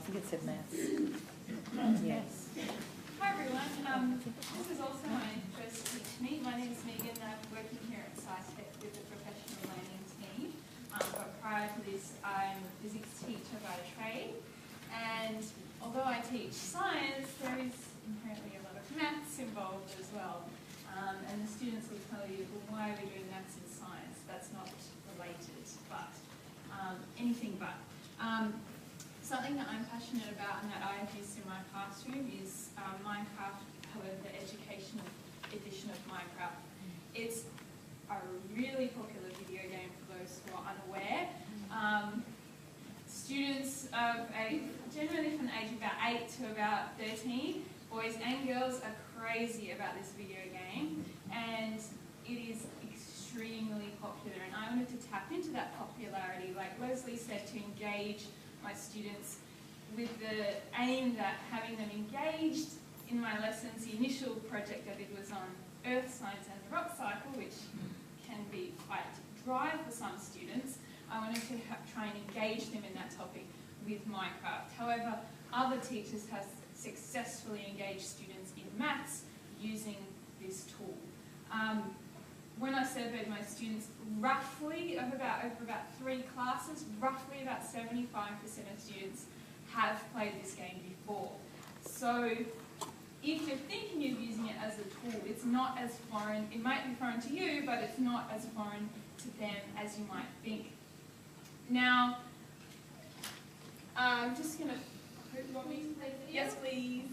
I think it said maths. Yes. Hi everyone. This is also my first teach meet. My name is Megan and I'm working here at SciTech with the professional learning team. But prior to this, I'm a physics teacher by trade. And although I teach science, there is inherently a lot of maths involved as well. And the students will tell you, well, why are we doing maths in science? That's not related, but anything but. Something that I'm passionate about and that I have used in my classroom is Minecraft, however, the educational edition of Minecraft. It's a really popular video game for those who are unaware. Students of generally from the age of about 8 to about 13, boys and girls are crazy about this video game, and it is extremely popular. And I wanted to tap into that popularity, like Leslie said, to engage my students with the aim that having them engaged in my lessons. The initial project I did was on earth science and the rock cycle, which can be quite dry for some students. I wanted to try and engage them in that topic with Minecraft. However, other teachers have successfully engaged students in maths using this tool. When I surveyed my students, roughly over about 3 classes, roughly about 75% of students have played this game before. So if you're thinking of using it as a tool, it's not as foreign. It might be foreign to you, but it's not as foreign to them as you might think. Now, I'm just going to, you want me to play the video? Yes, please.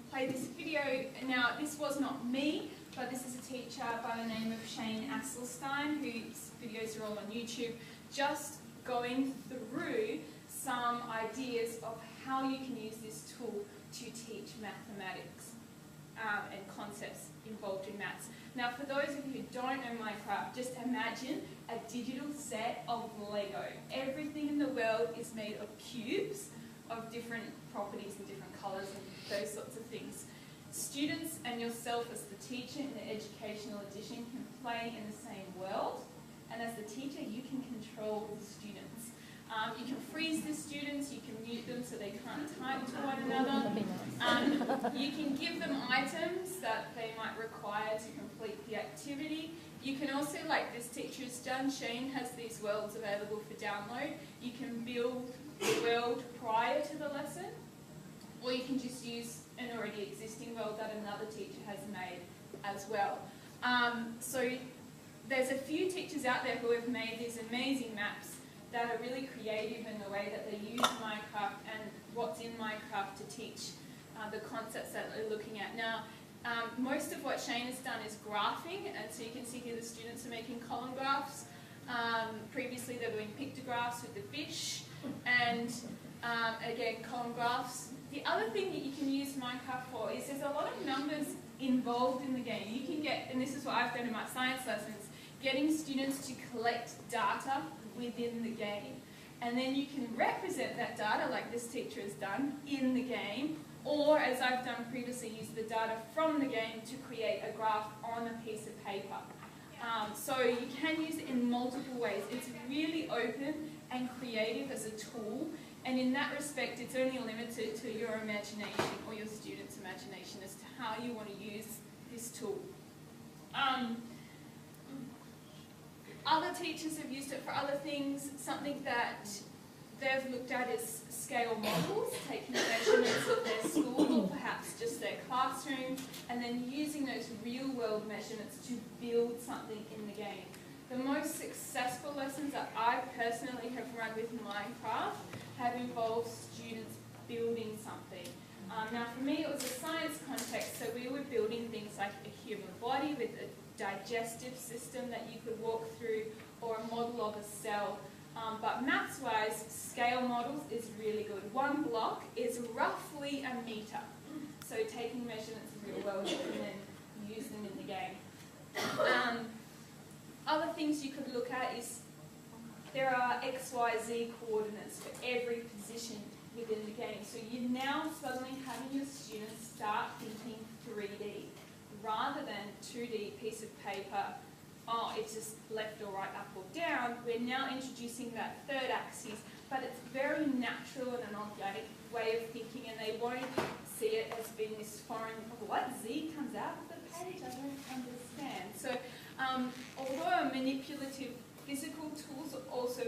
Play this video. Now, this was not me, but this is a teacher by the name of Shane Asselstein, whose videos are all on YouTube, just going through some ideas of how you can use this tool to teach mathematics and concepts involved in maths. Now, for those of you who don't know Minecraft, just imagine a digital set of Lego. Everything in the world is made of cubes of different properties and different colours and those sorts of things. Students and yourself as the teacher in the educational edition can play in the same world, and as the teacher you can control the students. You can freeze the students, you can mute them so they can't type to one another. You can give them items that they might require to complete the activity. You can also, like this teacher has done, Shane has these worlds available for download. You can build the world prior to the lesson, or you can just use an already existing world that another teacher has made as well. So there's a few teachers out there who have made these amazing maps that are really creative in the way that they use Minecraft and what's in Minecraft to teach the concepts that they're looking at. Now, most of what Shane has done is graphing, and so you can see here the students are making column graphs. Previously they were doing pictographs with the fish, and again, column graphs. The other thing that you can use Minecraft for is there's a lot of numbers involved in the game. You can get, and this is what I've done in my science lessons, getting students to collect data within the game. And then you can represent that data, like this teacher has done, in the game, or as I've done previously, use the data from the game to create a graph on a piece of paper. So you can use it in multiple ways. It's really open and creative as a tool. And in that respect, it's only limited to your imagination or your students' imagination as to how you want to use this tool. Other teachers have used it for other things. Something that they've looked at is scale models, taking measurements of their school or perhaps just their classroom, and then using those real-world measurements to build something in the game. The most successful lessons that I personally have run with Minecraft have involved students building something. Now for me it was a science context, so we were building things like a human body with a digestive system that you could walk through, or a model of a cell. But maths-wise, scale models is really good. One block is roughly a metre. So taking measurements of real world and then use them in the game. Other things you could look at is there are X, Y, Z coordinates for every position within the game. So you're now suddenly having your students start thinking 3D rather than 2D piece of paper. Oh, it's just left or right, up or down. We're now introducing that third axis but it's very natural and an organic way of thinking, and they won't see it as being this foreign, what Z comes out of the page? I don't understand. So although manipulative physical tools are also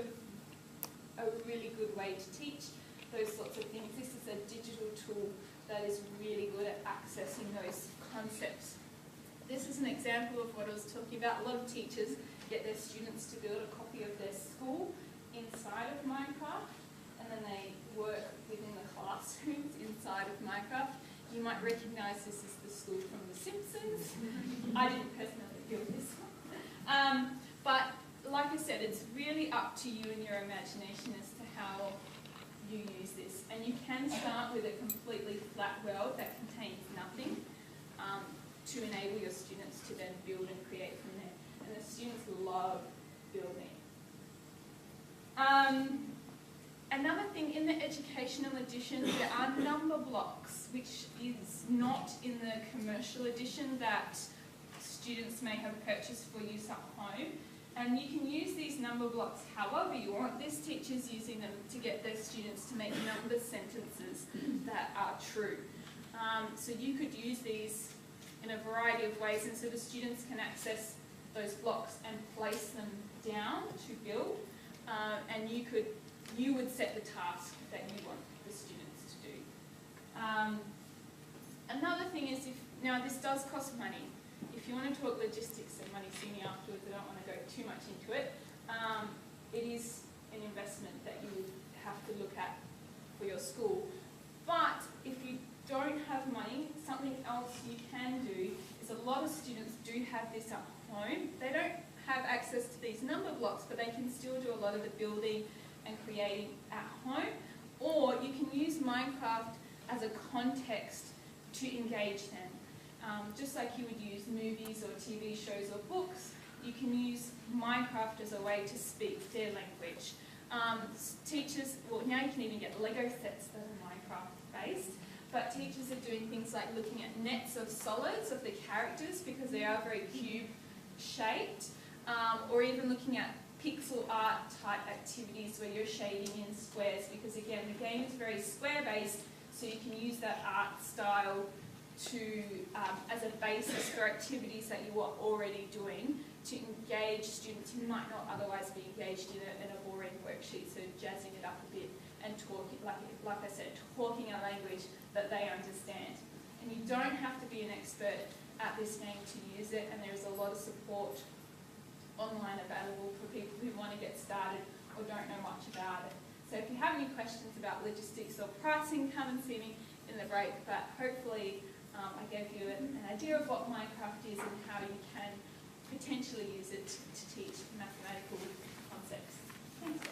a really good way to teach those sorts of things, this is a digital tool that is really good at accessing those concepts. This is an example of what I was talking about. A lot of teachers get their students to build a copy of their school inside of Minecraft, and then they work within the classrooms inside of Minecraft. You might recognise this as the school from The Simpsons. I didn't personally build this one. But like I said, it's really up to you and your imagination as to how you use this. And you can start with a completely flat world that contains nothing to enable your students to then build and create from there. And the students love building. Another thing, in the educational edition, there are number blocks, which is not in the commercial edition that students may have purchased for use at home. And you can use these number blocks however you want. This teacher's using them to get their students to make number sentences that are true. So you could use these in a variety of ways, and so the students can access those blocks and place them down to build. And you would set the task that you want the students to do. Another thing is, now this does cost money. If you want to talk logistics and money, see me afterwards. I don't want to go too much into it. It is an investment that you would have to look at for your school. But if you don't have money, something else you can do is, a lot of students do have this at home. They don't have access to these number blocks, but they can still do a lot of the building and creating at home. Or you can use Minecraft as a context to engage them. Just like you would use movies or TV shows or books, you can use Minecraft as a way to speak their language. Teachers, well, now you can even get Lego sets that are Minecraft based, but teachers are doing things like looking at nets of solids of the characters, because they are very cube shaped, or even looking at pixel art type activities where you're shading in squares, because again the game is very square based, so you can use that art style to as a basis for activities that you are already doing to engage students who might not otherwise be engaged in a boring worksheet. So jazzing it up a bit and talking, like I said, talking a language that they understand. And you don't have to be an expert at this game to use it, and there is a lot of support online available for people who want to get started or don't know much about it. So if you have any questions about logistics or pricing, come and see me in the break, but hopefully I gave you an idea of what Minecraft is and how you can potentially use it to teach mathematical concepts. Thanks.